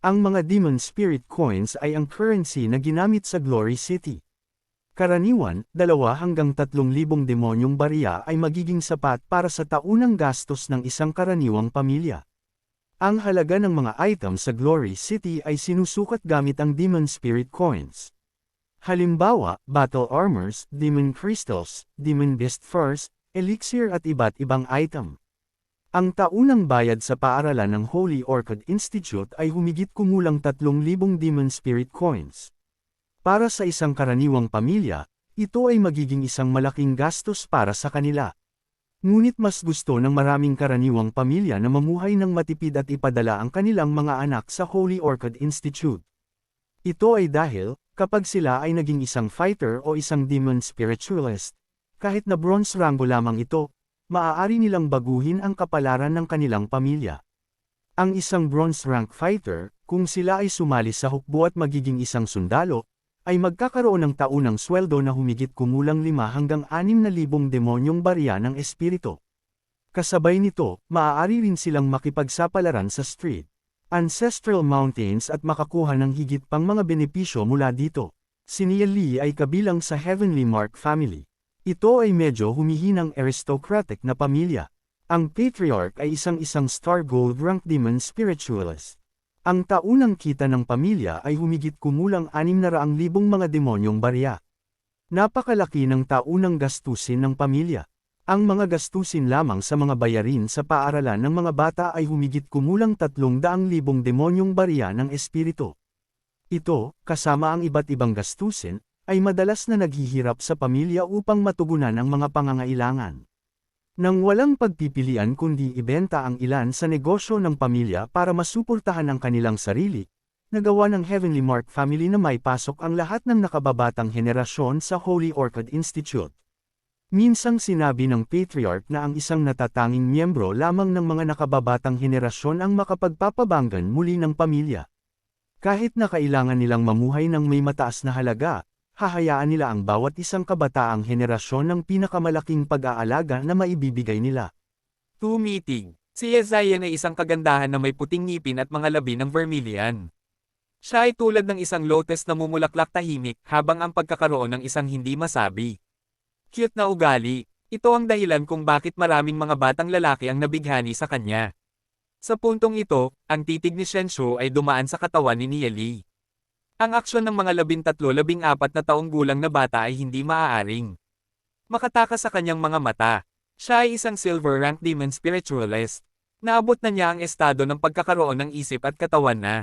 Ang mga Demon Spirit Coins ay ang currency na ginamit sa Glory City. Karaniwan, 2 hanggang 3,000 demonyong barya ay magiging sapat para sa taunang gastos ng isang karaniwang pamilya. Ang halaga ng mga item sa Glory City ay sinusukat gamit ang Demon Spirit Coins. Halimbawa, Battle Armors, Demon Crystals, Demon Beast Furs, Elixir at iba't ibang item. Ang taunang bayad sa paaralan ng Holy Orchid Institute ay humigit kumulang 3,000 Demon Spirit Coins. Para sa isang karaniwang pamilya, ito ay magiging isang malaking gastos para sa kanila. Ngunit mas gusto ng maraming karaniwang pamilya na mamuhay ng matipid at ipadala ang kanilang mga anak sa Holy Orchid Institute. Ito ay dahil, kapag sila ay naging isang fighter o isang demon spiritualist, kahit na bronze rango lamang ito, maaari nilang baguhin ang kapalaran ng kanilang pamilya. Ang isang bronze rank fighter, kung sila ay sumali sa hukbo at magiging isang sundalo, ay magkakaroon ng taunang sweldo na humigit kumulang 5 hanggang 6,000 demonyong barya ng espiritu. Kasabay nito, maaari rin silang makipagsapalaran sa street, ancestral mountains at makakuha ng higit pang mga benepisyo mula dito. Si Nia Lee ay kabilang sa Heavenly Mark family. Ito ay medyo humihinang aristocratic na pamilya. Ang patriarch ay isang star gold rank demon spiritualist. Ang taunang kita ng pamilya ay humigit kumulang 600,000 mga demonyong barya. Napakalaki ng taunang gastusin ng pamilya. Ang mga gastusin lamang sa mga bayarin sa paaralan ng mga bata ay humigit kumulang 300,000 demonyong barya ng espiritu. Ito, kasama ang iba't ibang gastusin, ay madalas na naghihirap sa pamilya upang matugunan ang mga pangangailangan. Nang walang pagpipilian kundi ibenta ang ilan sa negosyo ng pamilya para masuportahan ang kanilang sarili, nagawa ng Heavenly Mark family na may pasok ang lahat ng nakababatang henerasyon sa Holy Orchid Institute. Minsang sinabi ng patriarch na ang isang natatanging miyembro lamang ng mga nakababatang henerasyon ang makapagpapabanggan muli ng pamilya. Kahit na kailangan nilang mamuhay ng may mataas na halaga, hahayaan nila ang bawat isang kabataang henerasyon ng pinakamalaking pag-aalaga na maibibigay nila. Tumitig. Si Yezayan ay isang kagandahan na may puting ngipin at mga labi ng vermilion. Siya ay tulad ng isang lotus na mumulaklak tahimik habang ang pagkakaroon ng isang hindi masabi. Cute na ugali. Ito ang dahilan kung bakit maraming mga batang lalaki ang nabighani sa kanya. Sa puntong ito, ang titig ni Shenshu ay dumaan sa katawan ni Nia Lee. Ang aksyon ng mga 13-14 na taong gulang na bata ay hindi maaaring makatakas sa kanyang mga mata. Siya ay isang silver rank demon spiritualist. Naabot na niya ang estado ng pagkakaroon ng isip at katawan na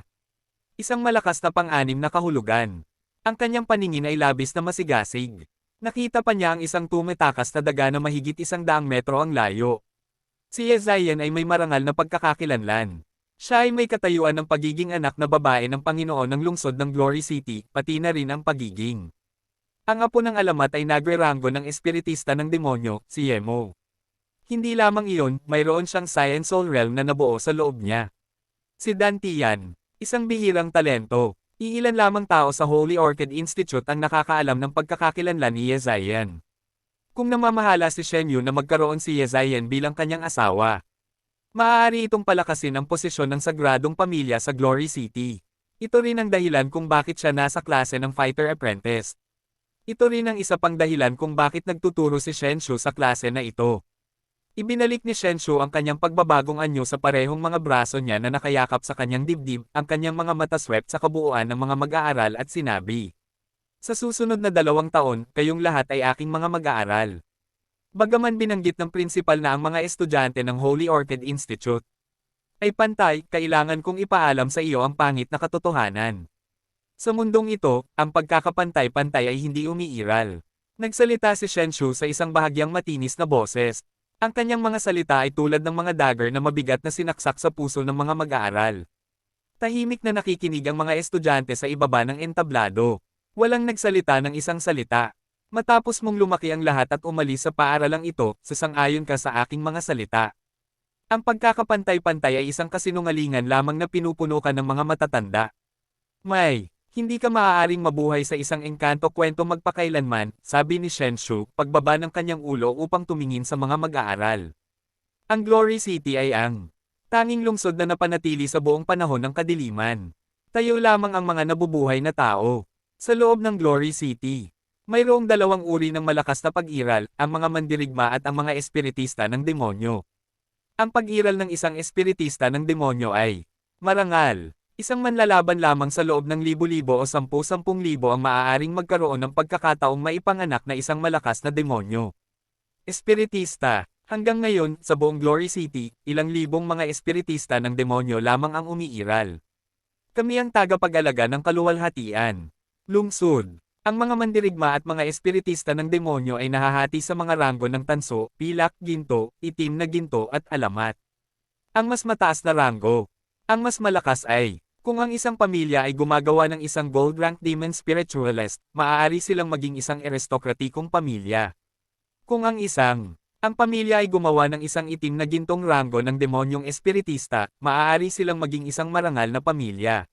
isang malakas na pang-anim na kahulugan. Ang kanyang paningin ay labis na masigasig. Nakita pa niya ang isang tumatakas na daga na mahigit 100 metro ang layo. Si Yezayan ay may marangal na pagkakakilanlan. Siya ay may katayuan ng pagiging anak na babae ng Panginoon ng lungsod ng Glory City, pati na rin ang pagiging ang apo ng alamat ay nagre-ranggo ng espiritista ng demonyo, si Yemo. Hindi lamang iyon, mayroon siyang Science Soul Realm na nabuo sa loob niya. Si Dantian, isang bihirang talento. Iilan lamang tao sa Holy Orchid Institute ang nakakaalam ng pagkakakilanlan ni Yezayan. Kung namamahala si Shenyu na magkaroon si Yezayan bilang kanyang asawa, maaari itong palakasin ang posisyon ng sagradong pamilya sa Glory City. Ito rin ang dahilan kung bakit siya nasa klase ng Fighter Apprentice. Ito rin ang isa pang dahilan kung bakit nagtuturo si Shenshu sa klase na ito. Ibinalik ni Shenshu ang kanyang pagbabagong anyo sa parehong mga braso niya na nakayakap sa kanyang dibdib, ang kanyang mga mata swept sa kabuuan ng mga mag-aaral at sinabi, "Sa susunod na 2 taon, kayong lahat ay aking mga mag-aaral." Bagaman binanggit ng prinsipal na ang mga estudyante ng Holy Orchid Institute ay pantay, kailangan kong ipaalam sa iyo ang pangit na katotohanan. Sa mundong ito, ang pagkakapantay-pantay ay hindi umiiral. Nagsalita si Shenshu sa isang bahagyang matinis na boses. Ang kanyang mga salita ay tulad ng mga dagger na mabigat na sinaksak sa puso ng mga mag-aaral. Tahimik na nakikinig ang mga estudyante sa ibaba ng entablado. Walang nagsalita ng isang salita. Matapos mong lumaki ang lahat at umalis sa paaralang ito, sasang-ayon ka sa aking mga salita. Ang pagkakapantay-pantay ay isang kasinungalingan lamang na pinupuno ka ng mga matatanda. Hindi ka maaaring mabuhay sa isang engkanto kwento magpakailanman, sabi ni Shenshu, pagbaba ng kanyang ulo upang tumingin sa mga mag-aaral. Ang Glory City ay ang tanging lungsod na napanatili sa buong panahon ng kadiliman. Tayo lamang ang mga nabubuhay na tao. Sa loob ng Glory City, mayroong dalawang uri ng malakas na pag-iral, ang mga mandirigma at ang mga espiritista ng demonyo. Ang pag-iral ng isang espiritista ng demonyo ay marangal. Isang manlalaban lamang sa loob ng libo-libo o 10,000 ang maaaring magkaroon ng pagkakataong maipanganak na isang malakas na demonyo. Espiritista. Hanggang ngayon, sa buong Glory City, ilang libong mga espiritista ng demonyo lamang ang umiiral. Kami ang tagapag-alaga ng kaluwalhatian. Lungsod. Ang mga mandirigma at mga espiritista ng demonyo ay nahahati sa mga ranggo ng tanso, pilak, ginto, itim na ginto at alamat. Ang mas mataas na ranggo. Ang mas malakas ay, kung ang isang pamilya ay gumagawa ng isang gold-rank demon spiritualist, maaari silang maging isang aristokratikong pamilya. Kung ang pamilya ay gumawa ng isang itim na gintong ranggo ng demonyong espiritista, maaari silang maging isang marangal na pamilya.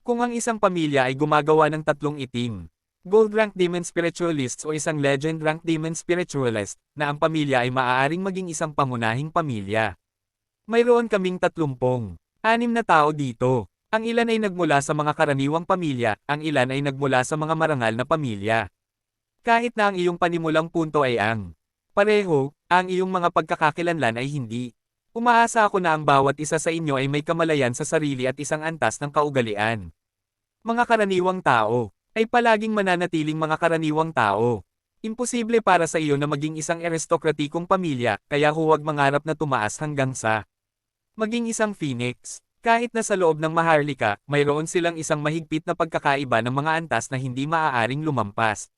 Kung ang isang pamilya ay gumagawa ng tatlong itim, gold rank demon spiritualists o isang legend rank demon spiritualist, na ang pamilya ay maaaring maging isang pangunahing pamilya. Mayroon kaming 36 na tao dito. Ang ilan ay nagmula sa mga karaniwang pamilya, ang ilan ay nagmula sa mga marangal na pamilya. Kahit na ang iyong panimulang punto ay pareho, ang iyong mga pagkakakilanlan ay hindi. Umaasa ako na ang bawat isa sa inyo ay may kamalayan sa sarili at isang antas ng kaugalian. Mga karaniwang tao, ay palaging mananatiling mga karaniwang tao. Imposible para sa iyo na maging isang aristokratikong pamilya, kaya huwag mangarap na tumaas hanggang sa maging isang phoenix. Kahit na sa loob ng Maharlika, mayroon silang isang mahigpit na pagkakaiba ng mga antas na hindi maaaring lumampas.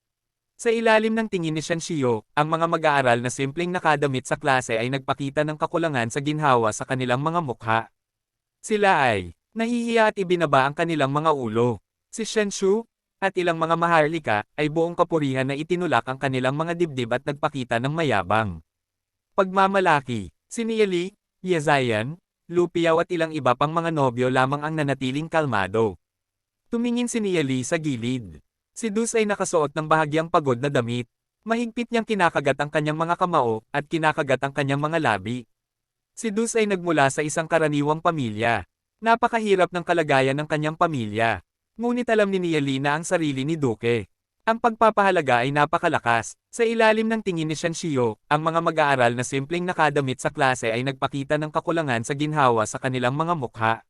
Sa ilalim ng tingin ni Shenshio, ang mga mag-aaral na simpleng nakadamit sa klase ay nagpakita ng kakulangan sa ginhawa sa kanilang mga mukha. Sila ay nahihiya at ibinaba ang kanilang mga ulo. Si Shenshu, at ilang mga Maharlika, ay buong kapurihan na itinulak ang kanilang mga dibdib at nagpakita ng mayabang pagmamalaki. Si Nieli, Yezayan, Lupiao at ilang iba pang mga nobyo lamang ang nanatiling kalmado. Tumingin si Nieli sa gilid. Si Dus ay nakasuot ng bahagyang pagod na damit. Mahigpit niyang kinakagat ang kanyang mga kamao, at kinakagat ang kanyang mga labi. Si Dus ay nagmula sa isang karaniwang pamilya. Napakahirap ng kalagayan ng kanyang pamilya. Ngunit alam ni Nieli na ang sarili ni Duke. Ang pagpapahalaga ay napakalakas. Sa ilalim ng tingin ni Shenshio, ang mga mag-aaral na simpleng nakadamit sa klase ay nagpakita ng kakulangan sa ginhawa sa kanilang mga mukha.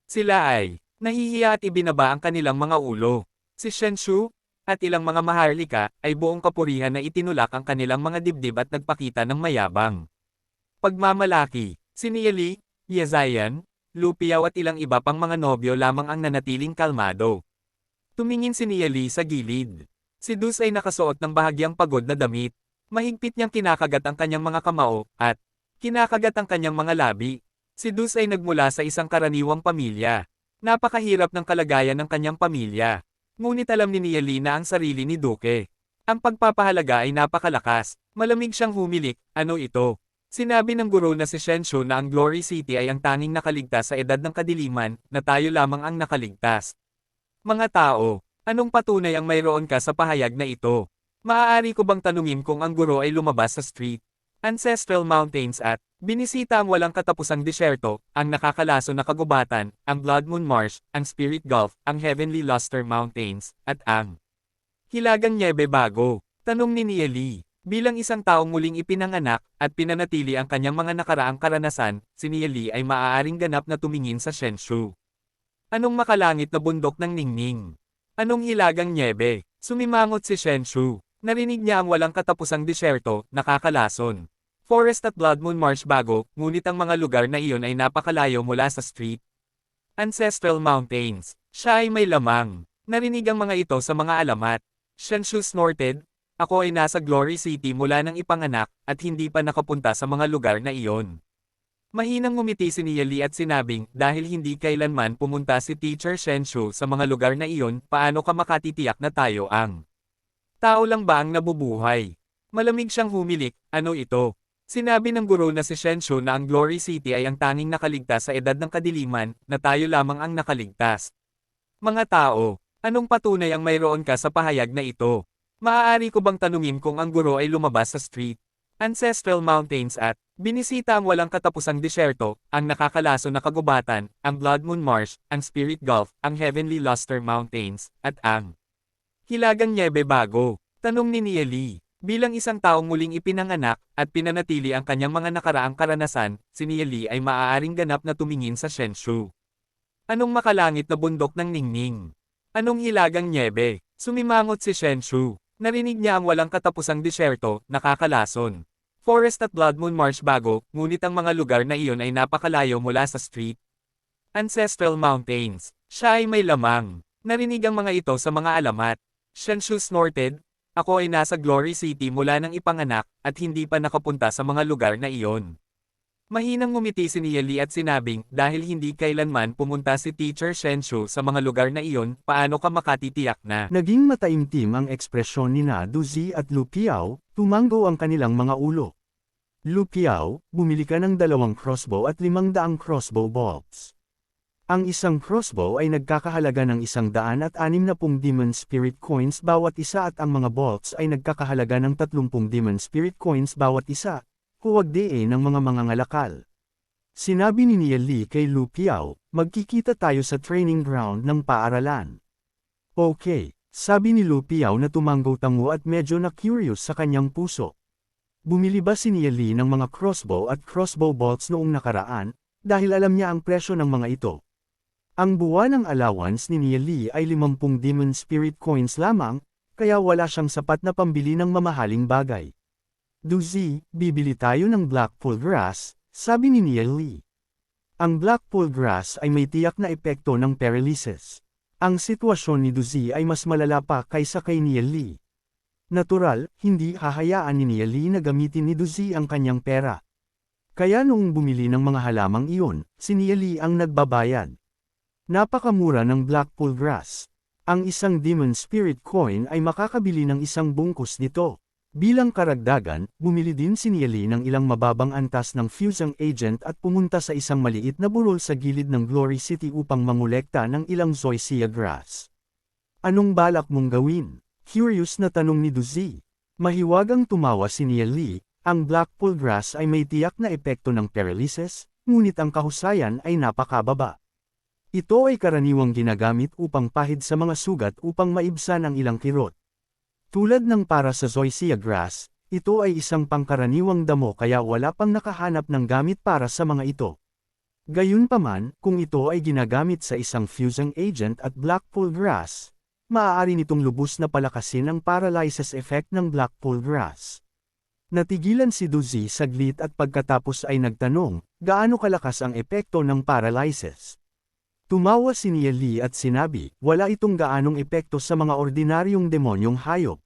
Sila ay nahihiya at ibinaba ang kanilang mga ulo. Si Shenshu, at ilang mga Maharlika, ay buong kapurihan na itinulak ang kanilang mga dibdib at nagpakita ng mayabang pagmamalaki. Si Nieli, Yezayan, Lupiao at ilang iba pang mga nobyo lamang ang nanatiling kalmado. Tumingin si Nieli sa gilid. Si Dus ay nakasuot ng bahagyang pagod na damit. Mahigpit niyang kinakagat ang kanyang mga kamao, at kinakagat ang kanyang mga labi. Si Dus ay nagmula sa isang karaniwang pamilya. Napakahirap ng kalagayan ng kanyang pamilya. Ngunit alam ni Nieli na ang sarili ni Duke. Ang pagpapahalaga ay napakalakas. Malamig siyang humilik, ano ito? Sinabi ng guro na si Shenshu na ang Glory City ay ang tanging nakaligtas sa edad ng kadiliman, na tayo lamang ang nakaligtas. Mga tao, anong patunay ang mayroon ka sa pahayag na ito? Maaari ko bang tanungin kung ang guro ay lumabas sa street, ancestral mountains at binisita ang walang katapusang disyerto, ang nakakalaso na kagubatan, ang Blood Moon Marsh, ang Spirit Gulf, ang Heavenly Luster Mountains, at ang Hilagang Niebe Bago? Tanong ni Nieli. Bilang isang taong muling ipinanganak, at pinanatili ang kanyang mga nakaraang karanasan, si Nieli ay maaaring ganap na tumingin sa Shenshu. Anong makalangit na bundok ng ningning? Anong hilagang niebe? Sumimangot si Shenshu. Narinig niya ang walang katapusang disyerto, nakakalason. Forest at Blood Moon Marsh Bago, ngunit ang mga lugar na iyon ay napakalayo mula sa street. Ancestral Mountains. Siya ay may lamang. Narinig ang mga ito sa mga alamat. Shenshu snorted. Ako ay nasa Glory City mula nang ipanganak, at hindi pa nakapunta sa mga lugar na iyon. Mahinang ngumiti si Nieli at sinabing, dahil hindi kailanman pumunta si Teacher Shenshu sa mga lugar na iyon, paano ka makatitiyak na tayo ang tao lang ba ang nabubuhay? Malamig siyang humilik, ano ito? Sinabi ng guro na si Shenshu na ang Glory City ay ang tanging nakaligtas sa edad ng kadiliman, na tayo lamang ang nakaligtas. Mga tao, anong patunay ang mayroon ka sa pahayag na ito? Maaari ko bang tanungin kung ang guro ay lumabas sa street, Ancestral Mountains at binisita ang walang katapusang disyerto, ang nakakalaso na kagubatan, ang Blood Moon Marsh, ang Spirit Gulf, ang Heavenly Luster Mountains, at ang Hilagang Niebe Bago. Tanong ni Nia Lee. Bilang isang taong muling ipinanganak at pinanatili ang kanyang mga nakaraang karanasan, si Nia Lee ay maaaring ganap na tumingin sa Shenshu. Anong makalangit na bundok ng Ningning? Anong hilagang niebe? Sumimangot si Shenshu. Narinig niya ang walang katapusang disyerto, nakakalason. Forest at Blood Moon Marsh Bago, ngunit ang mga lugar na iyon ay napakalayo mula sa street. Ancestral Mountains. Siya ay may lamang. Narinig ang mga ito sa mga alamat. Shenshu snorted. Ako ay nasa Glory City mula nang ipanganak, at hindi pa nakapunta sa mga lugar na iyon. Mahinang ngumiti si Nia Lee at sinabing, dahil hindi kailanman pumunta si Teacher Shenshu sa mga lugar na iyon, paano ka makatitiyak na? Naging mataimtim ang ekspresyon ni na Duzi at Lu Piao, tumango ang kanilang mga ulo. Lu Piao, bumili ka ng 2 crossbow at 500 crossbow bolts. Ang isang crossbow ay nagkakahalaga ng 160 Demon Spirit Coins bawat isa at ang mga bolts ay nagkakahalaga ng 30 Demon Spirit Coins bawat isa, huwag ng mga mangangalakal. Sinabi ni Nia Lee kay Lu Piao, magkikita tayo sa training ground ng paaralan. Okay, sabi ni Lu Piao na tumanggo-tango at medyo na-curious sa kanyang puso. Bumili ba si Nia Lee ng mga crossbow at crossbow bolts noong nakaraan, dahil alam niya ang presyo ng mga ito? Ang buwan ng allowance ni Nia Lee ay 50 Demon Spirit Coins lamang, kaya wala siyang sapat na pambili ng mamahaling bagay. Duzi, bibili tayo ng Blackpool Grass, sabi ni Nia Lee. Ang Blackpool Grass ay may tiyak na epekto ng paralysis. Ang sitwasyon ni Duzi ay mas malala pa kaysa kay Nia Lee. Natural, hindi hahayaan ni Nia Lee na gamitin ni Duzi ang kanyang pera. Kaya noong bumili ng mga halamang iyon, si Nia Lee ang nagbabayad. Napakamura ng Blackpool Grass. Ang isang Demon Spirit Coin ay makakabili ng isang bungkus nito. Bilang karagdagan, bumili din si Nia Lee ng ilang mababang antas ng Fusing Agent at pumunta sa isang maliit na burol sa gilid ng Glory City upang mangolekta ng ilang Zoysia Grass. Anong balak mong gawin? Curious na tanong ni Duzi. Mahiwagang tumawa si Nia Lee, ang Blackpool Grass ay may tiyak na epekto ng paralysis, ngunit ang kahusayan ay napakababa. Ito ay karaniwang ginagamit upang pahid sa mga sugat upang maibsan ang ilang kirot. Tulad ng para sa Zoysia Grass, ito ay isang pangkaraniwang damo kaya wala pang nakahanap ng gamit para sa mga ito. Gayunpaman, kung ito ay ginagamit sa isang Fusing Agent at Blackpool Grass, maaari nitong lubos na palakasin ang paralysis effect ng Blackpool Grass. Natigilan si Duzi saglit at pagkatapos ay nagtanong, gaano kalakas ang epekto ng paralysis? Tumawa si Nia Lee at sinabi, wala itong gaanong epekto sa mga ordinaryong demonyong hayop.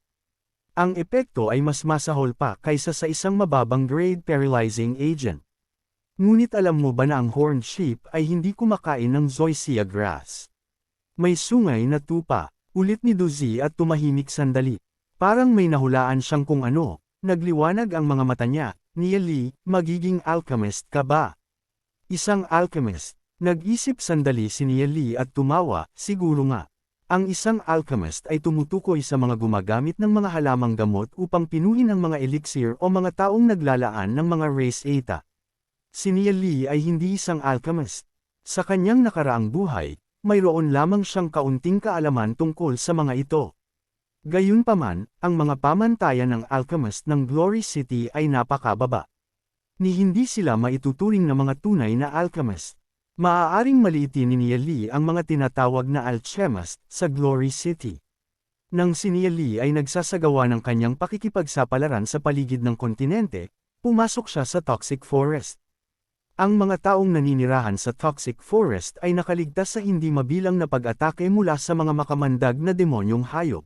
Ang epekto ay mas masahol pa kaysa sa isang mababang grade paralyzing agent. Ngunit alam mo ba na ang horned sheep ay hindi kumakain ng Zoysia Grass? May sungay na tupa, ulit ni Duzi at tumahimik sandali. Parang may nahulaan siyang kung ano, nagliwanag ang mga mata niya. Nia Lee, magiging alchemist ka ba? Isang alchemist. Nag-isip sandali si Nia Lee at tumawa, siguro nga. Ang isang alchemist ay tumutukoy sa mga gumagamit ng mga halamang gamot upang pinuhin ang mga elixir o mga taong naglalaan ng mga race eta. Si Nia Lee ay hindi isang alchemist. Sa kanyang nakaraang buhay, mayroon lamang siyang kaunting kaalaman tungkol sa mga ito. Gayunpaman, ang mga pamantayan ng alchemist ng Glory City ay napakababa. Ni hindi sila maituturing na mga tunay na alchemist. Maaaring maliitin ni Nia Lee ang mga tinatawag na alchemist sa Glory City. Nang si Nia Lee ay nagsasagawa ng kanyang pakikipagsapalaran sa paligid ng kontinente, pumasok siya sa Toxic Forest. Ang mga taong naninirahan sa Toxic Forest ay nakaligtas sa hindi mabilang na pag-atake mula sa mga makamandag na demonyong hayop.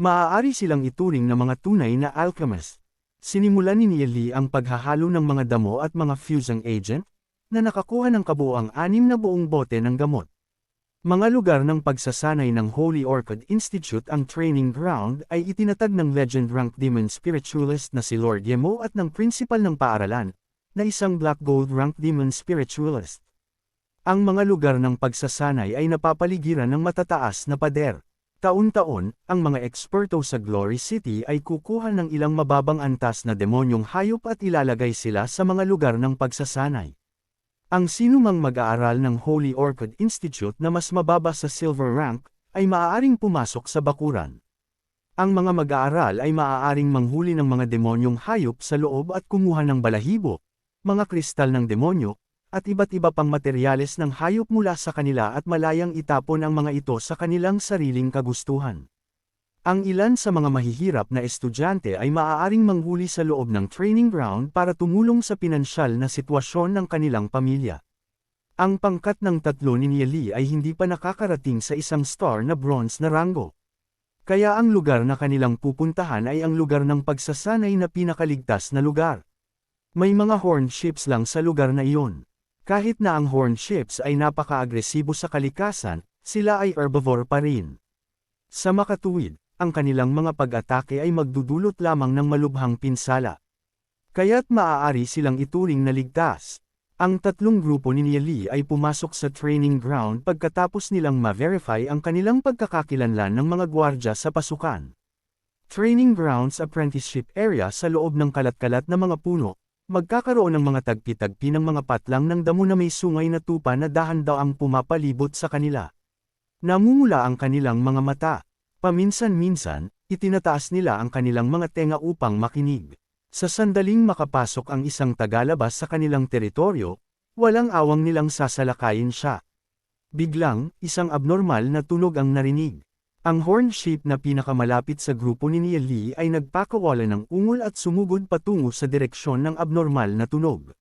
Maaari silang ituring na mga tunay na alchemist. Sinimulan ni Nia Lee ang paghahalo ng mga damo at mga fusing agent, na nakakuha ng kabuuang 6 na buong bote ng gamot. Mga lugar ng pagsasanay ng Holy Orchid Institute ang training ground ay itinatag ng legend-ranked demon spiritualist na si Lord Yemo at ng principal ng paaralan, na isang Black Gold-ranked demon spiritualist. Ang mga lugar ng pagsasanay ay napapaligiran ng matataas na pader. Taon-taon, ang mga eksperto sa Glory City ay kukuha ng ilang mababang antas na demonyong hayop at ilalagay sila sa mga lugar ng pagsasanay. Ang sinumang mag-aaral ng Holy Orchid Institute na mas mababa sa silver rank, ay maaaring pumasok sa bakuran. Ang mga mag-aaral ay maaaring manghuli ng mga demonyong hayop sa loob at kumuha ng balahibo, mga kristal ng demonyo, at iba't iba pang materyales ng hayop mula sa kanila at malayang itapon ang mga ito sa kanilang sariling kagustuhan. Ang ilan sa mga mahihirap na estudyante ay maaaring manghuli sa loob ng training ground para tumulong sa pinansyal na sitwasyon ng kanilang pamilya. Ang pangkat ng tatlo ni Lee ay hindi pa nakakarating sa isang star na bronze na rango. Kaya ang lugar na kanilang pupuntahan ay ang lugar ng pagsasanay na pinakaligtas na lugar. May mga horned ships lang sa lugar na iyon. Kahit na ang horned ships ay napaka-agresibo sa kalikasan, sila ay herbivore pa rin. Sa makatuwid, ang kanilang mga pag-atake ay magdudulot lamang ng malubhang pinsala. Kaya't maaari silang ituring na ligtas. Ang tatlong grupo ni Lee ay pumasok sa training ground pagkatapos nilang ma-verify ang kanilang pagkakakilanlan ng mga gwardya sa pasukan. Training grounds apprenticeship area sa loob ng kalat-kalat na mga puno. Magkakaroon ng mga tagpi-tagpi ng mga patlang ng damo na may sungay na tupa na dahan-daang pumapalibot sa kanila. Namumula ang kanilang mga mata. Paminsan-minsan, itinataas nila ang kanilang mga tenga upang makinig. Sa sandaling makapasok ang isang tagalabas sa kanilang teritoryo, walang awang nilang sasalakayin siya. Biglang, isang abnormal na tunog ang narinig. Ang horned sheep na pinakamalapit sa grupo ni Lee ay nagpakawala ng ungol at sumugod patungo sa direksyon ng abnormal na tunog.